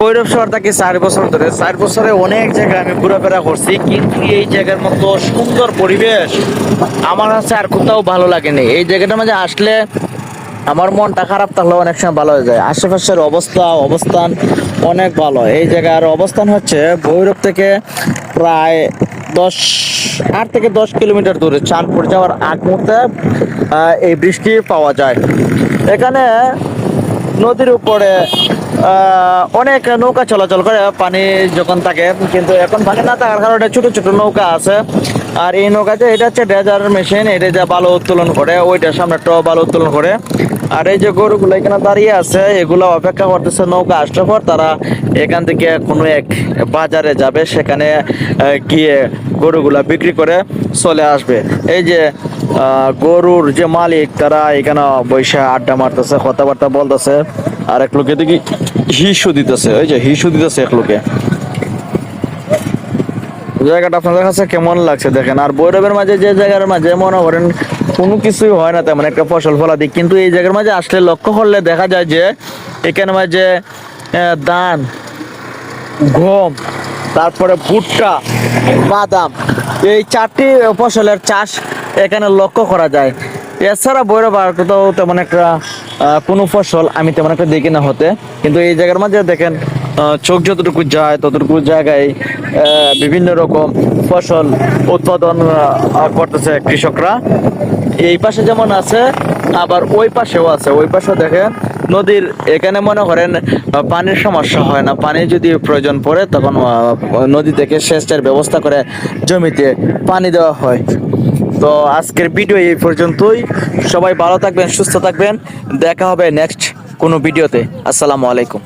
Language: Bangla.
ভৈরব শহর থেকে 4 বছর ধরে, 4 বছরে অনেক জায়গায় আমি ঘোরাফেরা করছি, কিন্তু এই জায়গার মতো সুন্দর পরিবেশ আমার কাছে আর কোথাও ভালো লাগেনি। এই জায়গাটার মাঝে আসলে আমার মনটা খারাপ থাকলেও অনেক সময় ভালো হয়ে যায়। আশেপাশের অবস্থান অনেক ভালো। এই জায়গার অবস্থান হচ্ছে ভৈরব থেকে প্রায় 8 থেকে 10 কিলোমিটার দূরে। চাঁদপুর যাওয়ার আগ মুহূর্তে এই বৃষ্টি পাওয়া যায়। এখানে নদীর উপরে অনেক নৌকা চলাচল করে পানি যখন থাকে, কিন্তু এখন পানি না থাকার কারণে ছোট ছোট নৌকা আছে। আর এই নৌকাতে এটা হচ্ছে ড্রেজার মেশিন, এটা যা বালু উত্তোলন করে, ওইটার সামনে একটা বালু উত্তোলন করে। আর এই যে গরুগুলো এখানে দাঁড়িয়ে আছে, এগুলো অপেক্ষা করতেছে নৌকা আসলে পর তারা এখান থেকে কোনো এক বাজারে যাবে, সেখানে গিয়ে গরুগুলা বিক্রি করে চলে আসবে। এই যে গরুর যে মালিক তারা এখানে বৈশা আড্ডা মারতেছে, কথাবার্তা বলতেছে। আর এক লোকে দেখি হিসু দিতেছে, ওই যে হিসু দিতেছে এক লোকে। জায়গাটা আপনাদের কাছে কেমন লাগছে দেখেন। আর ভৈরবের মাঝে যে জায়গার মাঝে মনে করেন কোনো কিছুই হয় না তেমন একটা ফসল ফলাদি, কিন্তু এই জায়গার মাঝে আসলে লক্ষ্য করলে দেখা যায় যে এখানে মাঝে ধান, গম, তারপরে ভুট্টা, বাদাম, এই 4টি ফসলের চাষ এখানে লক্ষ্য করা যায়। এছাড়া ভৈরব আর কোথাও তেমন একটা কোনো ফসল আমি তেমন একটা দেখি না হতে, কিন্তু এই জায়গার মাঝে দেখেন চোখ যতটুকু যায় ততটুকু জায়গায় বিভিন্ন রকম ফসল উৎপাদন করতেছে কৃষকরা। এই পাশে যেমন আছে, আবার ওই পাশেও আছে। ওই পাশে দেখেন নদীর এখানে মনে করেন পানির সমস্যা হয় না। পানি যদি প্রয়োজন পড়ে তখন নদী থেকে সেচের ব্যবস্থা করে জমিতে পানি দেওয়া হয়। তো আজকের ভিডিও এই পর্যন্তই। সবাই ভালো থাকবেন, সুস্থ থাকবেন। দেখা হবে নেক্সট কোনো ভিডিওতে। আসসালামু আলাইকুম।